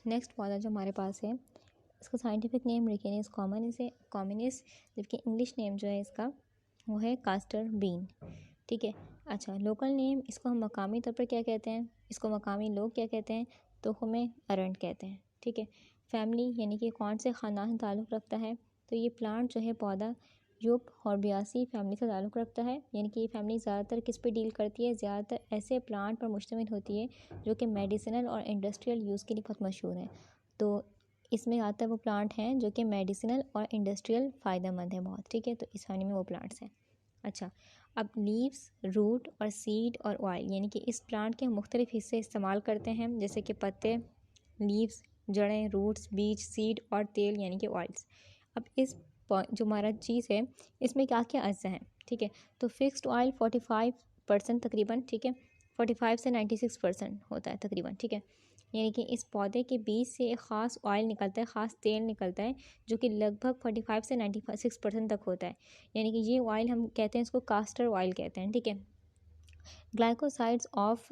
Next पौधा जो हमारे पास है इसका साइंटिफिक नेम रिकेनिस कॉमनिस, जबकि इंग्लिश नेम जो है इसका वो है कास्टर बीन। ठीक है। अच्छा, लोकल नेम इसको हम मकामी तौर पर क्या कहते हैं, इसको मकामी लोग क्या कहते हैं, तो हमें अरंड कहते हैं। ठीक है। फैमिली यानी कि कौन से ख़ानदान से ताल्लुक़ रखता है, तो ये प्लांट जो है पौधा यूप हॉर्बियासी फैमिली से ताल्लुक़ रखता है। यानी कि ये फैमिली ज़्यादातर किस पे डील करती है, ज़्यादातर ऐसे प्लांट पर मुश्तमिल होती है जो कि मेडिसिनल और इंडस्ट्रियल यूज़ के लिए बहुत मशहूर हैं। तो इसमें आता है वो प्लांट हैं जो कि मेडिसिनल और इंडस्ट्रियल फ़ायदेमंद है बहुत। ठीक है। तो इस फैमिली में वो प्लांट्स हैं। अच्छा, अब लीव्स, रूट और सीड और ऑयल यानी कि इस प्लांट के मुख्तलिफ हिस्से इस्तेमाल करते हैं, जैसे कि पत्ते, लीव्स, जड़ें, रूट्स, बीज, सीड और तेल यानी कि ऑयल्स। अब इस जो हमारा चीज़ है इसमें क्या क्या अज्जा हैं। ठीक है। तो फिक्स्ड ऑयल 45% तकरीबन। ठीक है। 45 से 96% होता है तकरीबन। ठीक है। यानी कि इस पौधे के बीज से एक ख़ास ऑयल निकलता है, ख़ास तेल निकलता है जो कि लगभग 45 से 96% तक होता है। यानी कि ये ऑयल हम कहते हैं इसको कास्टर ऑयल कहते हैं। ठीक है। Glycosides of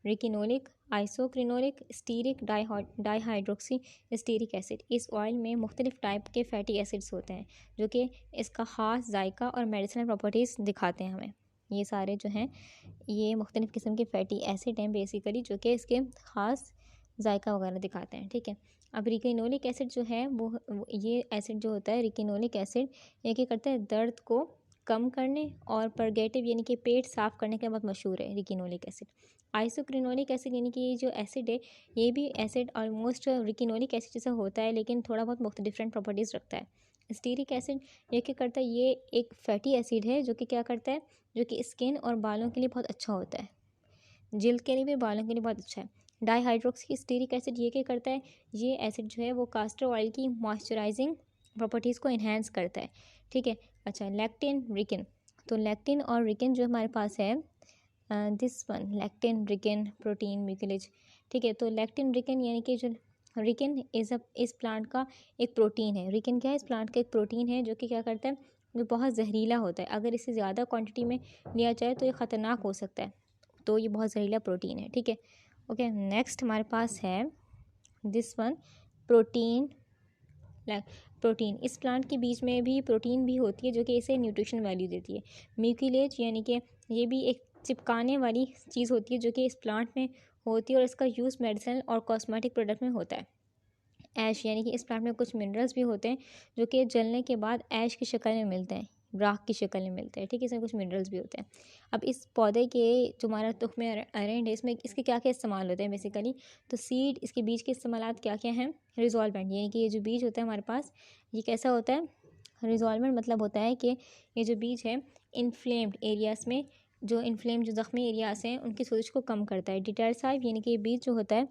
ricinoleic, isoricinoleic, stearic dihydroxy stearic acid. इस ऑयल में मुख्तलिफ टाइप के फैटी एसिड्स होते हैं जो कि इसका ख़ास जायका और मेडिसिनल प्रॉपर्टीज़ दिखाते हैं हमें। ये सारे जो हैं ये मुख्तलिफ़ किस्म के फैटी एसिड हैं बेसिकली, जो कि इसके ख़ास जायका वगैरह दिखाते हैं। ठीक है। अब रिकिनोलिक एसिड जो है वो ये एसिड जो होता है रिकिनोलिक एसिड, ये क्या करता है, दर्द को कम करने और परगेटिव यानी कि पेट साफ़ करने के लिए बहुत मशहूर है रिकिनोलिक एसिड। आइसोक्रिनोलिक एसिड यानी कि ये जो एसिड है ये भी एसिड ऑलमोस्ट रिकिनोलिक एसिड जैसा होता है, लेकिन थोड़ा बहुत डिफरेंट प्रॉपर्टीज़ रखता है। स्टीरिक एसिड ये क्या करता है, ये एक फैटी एसिड है जो कि क्या करता है, जो कि स्किन और बालों के लिए बहुत अच्छा होता है, जिल्द के लिए भी, बालों के लिए बहुत अच्छा है। डाईहाइड्रोक्सी स्टीरिक एसिड ये क्या करता है, ये एसिड जो है वो कास्टर ऑयल की मॉइस्चराइजिंग प्रॉपर्टीज़ को इन्हेंस करता है। ठीक है। अच्छा, लैक्टिन रिकिन, तो लैक्टिन और रिकिन जो हमारे पास है this one lectin ricin protein mucilage. ठीक है। तो लैक्टिन रिकिन यानी कि जो रिकिन इस प्लांट का एक प्रोटीन है। रिकिन क्या है, इस प्लांट का एक प्रोटीन है जो कि क्या करता है, जो बहुत जहरीला होता है। अगर इसे ज़्यादा क्वांटिटी में लिया जाए तो ये ख़तरनाक हो सकता है, तो ये बहुत जहरीला प्रोटीन है। ठीक है। ओके, नेक्स्ट हमारे पास है दिस वन प्रोटीन। प्रोटीन, इस प्लांट के बीज में भी प्रोटीन भी होती है जो कि इसे न्यूट्रिशन वैल्यू देती है। म्यूकिलेज यानी कि ये भी एक चिपकाने वाली चीज़ होती है जो कि इस प्लांट में होती है और इसका यूज़ मेडिसिन और कॉस्मेटिक प्रोडक्ट में होता है। ऐश यानी कि इस प्लांट में कुछ मिनरल्स भी होते हैं जो कि जलने के बाद ऐश की शक्ल में मिलते हैं, राख की शक्ल में मिलते हैं। ठीक है। इसमें कुछ मिनरल्स भी होते हैं। अब इस पौधे के जो हमारा तुख्मे अरेंड है इसमें इसके क्या क्या इस्तेमाल होते हैं बेसिकली, तो सीड, इसके बीज के इस्तेमालात क्या क्या हैं, रिजॉल्वेंट यानी कि ये जो बीज होता है हमारे पास ये कैसा होता है, रिजॉल्वेंट मतलब होता है कि ये जो बीज है इन्फ्लेम्ड एरियाज में, जो ज़ख्मी एरियाज हैं उनकी सोजिश को कम करता है। डिटर्साइव यानी कि ये बीज जो होता है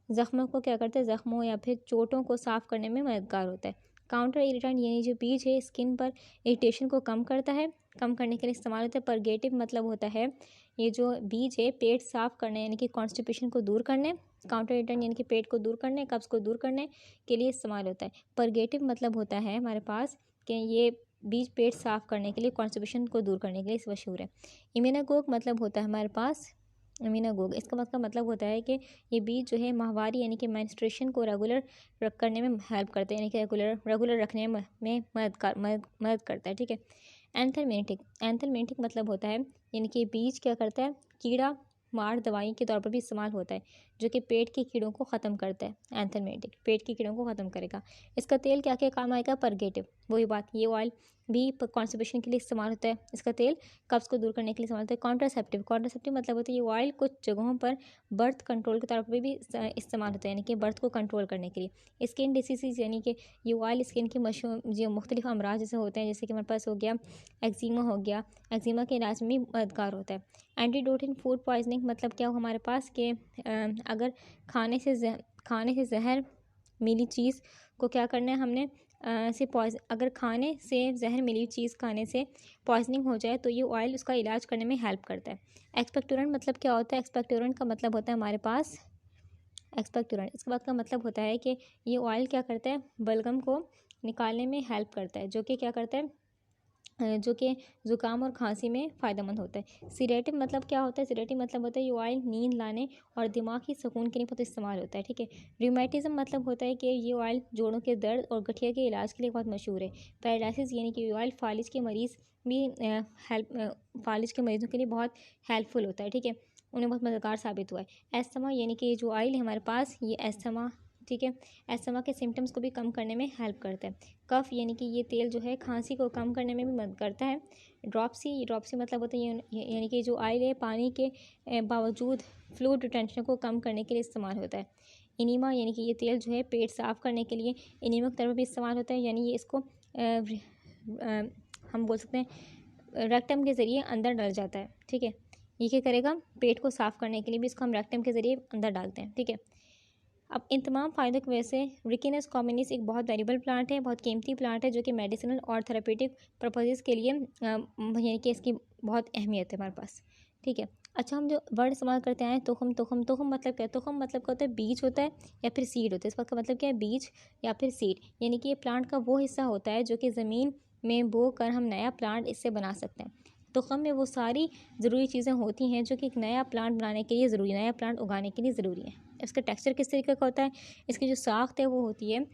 ज़ख्मों को क्या करता है, ज़ख्मों या फिर चोटों को साफ़ करने में मददगार होता है। काउंटर इरिटेंट यानी जो बीज है स्किन पर इरिटेशन को कम करता है, कम करने के लिए इस्तेमाल होता है। परगेटिव मतलब होता है ये जो बीज है पेट साफ़ करने यानी कि कॉन्स्टिपेशन को दूर करने, काउंटर इरिटेंट यानी कि पेट को दूर करने, कब्ज़ को दूर करने के लिए इस्तेमाल होता है। परगेटिव मतलब होता है हमारे पास कि ये बीज पेट साफ़ करने के लिए, कॉन्स्टिपेशन को दूर करने के लिए मशहूर है। इम्यूनागोग मतलब होता है हमारे पास इम्यूनागोग, इसका मतलब होता है कि ये बीज जो है माहवारी यानी कि मेंस्ट्रुएशन को रेगुलर करने में हेल्प करते हैं, यानी कि रेगुलर रखने में मदद करता है। ठीक है। एंथलमेंटिक मतलब होता है यानी कि बीज क्या करता है, कीड़ा मार दवाई के तौर पर भी इस्तेमाल होता है जो कि पेट के कीड़ों को ख़त्म करता है। एंथलमेंटिक पेट के कीड़ों को ख़त्म करेगा। इसका तेल क्या क्या काम आएगा, परगेटिव, वही बात, ये ऑयल भी कॉन्स्टिपेशन के लिए इस्तेमाल होता है। इसका तेल कब्ज़ को दूर करने के लिए इस्तेमाल होता है। कॉन्ट्रासेप्टिव मतलब होता है ये ऑयल कुछ जगहों पर बर्थ कंट्रोल के तौर पर भी इस्तेमाल होता है, यानी कि बर्थ को कंट्रोल करने के लिए। स्किन डिसीज़ यानी कि ये ऑयल स्किन की मशहूर जो मुख्तलिफ अमराज जैसे होते हैं, जैसे कि हमारे पास हो गया एक्जिमा हो गया, एक्जिमा के इलाज में भी मददगार होता है। एंटीडोट इन फूड पॉइजनिंग मतलब क्या हो हमारे पास कि अगर खाने से जहर मिली चीज़ को क्या करना है हमने अगर खाने से जहर मिली चीज़ खाने से पॉइजनिंग हो जाए तो ये ऑयल उसका इलाज करने में हेल्प करता है। एक्सपेक्टोरेंट मतलब क्या होता है, एक्सपेक्टोरेंट का मतलब होता है हमारे पास एक्सपेक्टोरेंट, इसके बाद का मतलब होता है कि ये ऑयल क्या करता है, बलगम को निकालने में हेल्प करता है, जो कि क्या करता है, जो कि ज़ुकाम और खांसी में फ़ायदेमंद होता है। सीडेटिव मतलब क्या होता है? सीडेटिव मतलब होता है ये ऑयल नींद लाने और दिमागी सुकून के लिए बहुत इस्तेमाल होता है, ठीक है। रूमेटिज़म मतलब होता है कि ये ऑयल जोड़ों के दर्द और गठिया के इलाज के लिए बहुत मशहूर है। पैरालिसिस यानी कि ये ऑयल फालिज के मरीज़ भी फालिज के मरीज़ों के लिए बहुत हेल्पफुल होता है, ठीक है। उन्हें बहुत मददगार साबित हुआ है। एस्थमा यानी कि ये जो ऑयल है हमारे पास, ये एस्थमा, ठीक है, एस्थमा के सिम्टम्स को भी कम करने में हेल्प करता है। कफ यानी कि ये तेल जो है खांसी को कम करने में भी मदद करता है। ड्रॉप्सी मतलब होता है यानी कि जो ऑयल है पानी के बावजूद फ्लूइड रिटेंशन को कम करने के लिए इस्तेमाल होता है। इनीमा यानी कि ये तेल जो है पेट साफ़ करने के लिए इनीमा की तरह भी इस्तेमाल होता है, यानी ये इसको हम बोल सकते हैं रेक्टम के ज़रिए अंदर डल जाता है, ठीक है। ये क्या करेगा? पेट को साफ़ करने के लिए भी इसको हम रेक्टम के ज़रिए अंदर डालते हैं, ठीक है। अब इन तमाम फ़ायदों की वजह से रिकिनस कॉम्युनिस एक बहुत वैल्यूबल प्लांट है, बहुत कीमती प्लांट है, जो कि मेडिसिनल और थेरेपेटिक पर्पसेस के लिए यानी कि इसकी बहुत अहमियत है हमारे पास, ठीक है। अच्छा, हम जो वर्ड इस्तेमाल करते हैं तुखम मतलब क्या है? तुखम मतलब क्या होता है? बीज होता है या फिर सीड होता है। इसका मतलब क्या है? बीज या फिर सीड, यानी कि ये प्लांट का वो हिस्सा होता है जो कि ज़मीन में बो कर हम नया प्लांट इससे बना सकते हैं। तुखम में वो सारी ज़रूरी चीज़ें होती हैं जो कि एक नया प्लांट बनाने के लिए ज़रूरी, नया प्लांट उगाने के लिए ज़रूरी है। इसका टेक्सचर किस तरीके का होता है? इसकी जो साख्त है वो होती है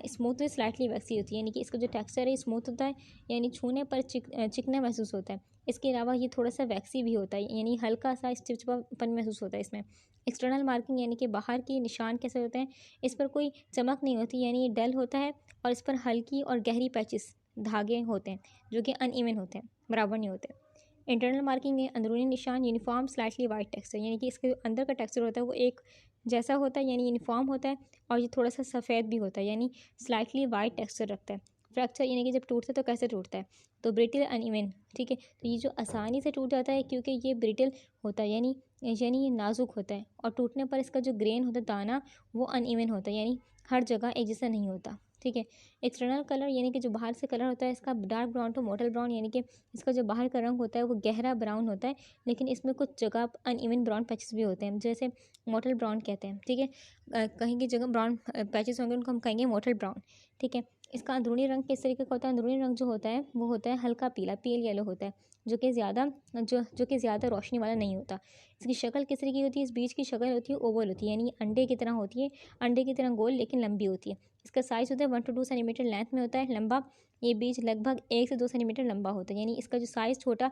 स्मूथली स्लाइटली वैक्सी होती है, यानी कि इसका जो टेक्सचर है स्मूथ होता है, यानी छूने पर चिकना महसूस होता है। इसके अलावा ये थोड़ा सा वैक्सी भी होता है, यानी हल्का सा चिपचिपापन महसूस होता है इसमें। एक्सटर्नल मार्किंग यानी कि बाहर की निशान कैसे होते हैं? इस पर कोई चमक नहीं होती, यानी ये डल होता है और इस पर हल्की और गहरी पैचेस धागे होते हैं जो कि अनइवन होते हैं, बराबर नहीं होते। इंटरनल मार्किंग है अंदरूनी निशान, यूनिफॉर्म स्लाइटली वाइट टेक्सचर, यानी कि इसके अंदर का टेक्सचर होता है वो एक जैसा होता है, यानी यूनिफॉर्म होता है, और ये थोड़ा सा सफ़ेद भी होता है, यानी स्लाइटली वाइट टेक्सचर रखता है। फ्रैक्चर यानी कि जब टूटता है तो कैसे टूटता है? तो ब्रिटल अनइवन, ठीक है। तो ये जो आसानी से टूट जाता है क्योंकि ये ब्रिटल होता है, यानी ये नाजुक होता है, और टूटने पर इसका जो ग्रेन होता है दाना वो अनइवन होता है, यानी हर जगह एक जैसा नहीं होता, ठीक है। एक्सटर्नल कलर यानी कि जो बाहर से कलर होता है इसका dark brown to mottle brown, यानी कि इसका जो बाहर का रंग होता है वो गहरा ब्राउन होता है, लेकिन इसमें कुछ जगह अनइवन ब्राउन पैचेस भी होते हैं, जैसे मोटल ब्राउन कहते हैं, ठीक है। कहीं की जगह ब्राउन पैचेस होंगे उनको हम कहेंगे मोटल ब्राउन, ठीक है। इसका अंदरूनी रंग किस तरीके का होता है? अंदरूनी रंग जो होता है वो होता है हल्का पीला, पेल येलो होता है, जो कि ज़्यादा रोशनी वाला नहीं होता। इसकी शक्ल किस तरह की होती है? इस बीज की शक्ल होती है ओवल होती है, यानी अंडे की तरह होती है, अंडे की तरह गोल लेकिन लंबी होती है। इसका साइज़ होता है 1 to 2 सेंटीमीटर लेंथ में होता है, लंबा। ये बीज लगभग 1 से 2 सेंटीमीटर लंबा होता है, यानी इसका जो साइज़ छोटा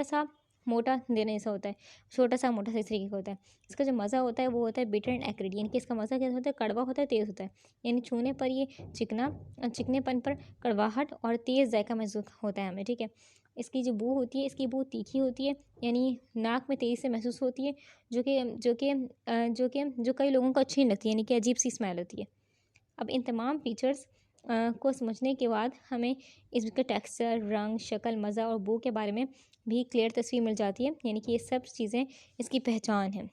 सा मोटा देने जैसा होता है, छोटा सा मोटा सा इस तरीके का होता है। इसका जो मज़ा होता है वो होता है बिटर एंड एक्रिड, यानी कि इसका मज़ा क्या होता है? कड़वा होता है, तेज़ होता है, यानी छूने पर ये चिकनेपन पर कड़वाहट और तेज़ जायका महसूस होता है हमें, ठीक है। इसकी जो बू होती है इसकी बू तीखी होती है, यानी नाक में तेज़ी से महसूस होती है, जो कई लोगों को अच्छी नहीं लगती, यानी कि अजीब सी स्मेल होती है। अब इन तमाम फीचर्स को समझने के बाद हमें इसके टेक्सचर, रंग, शक्ल, मज़ा और बू के बारे में भी क्लियर तस्वीर मिल जाती है, यानी कि ये सब चीज़ें इसकी पहचान है।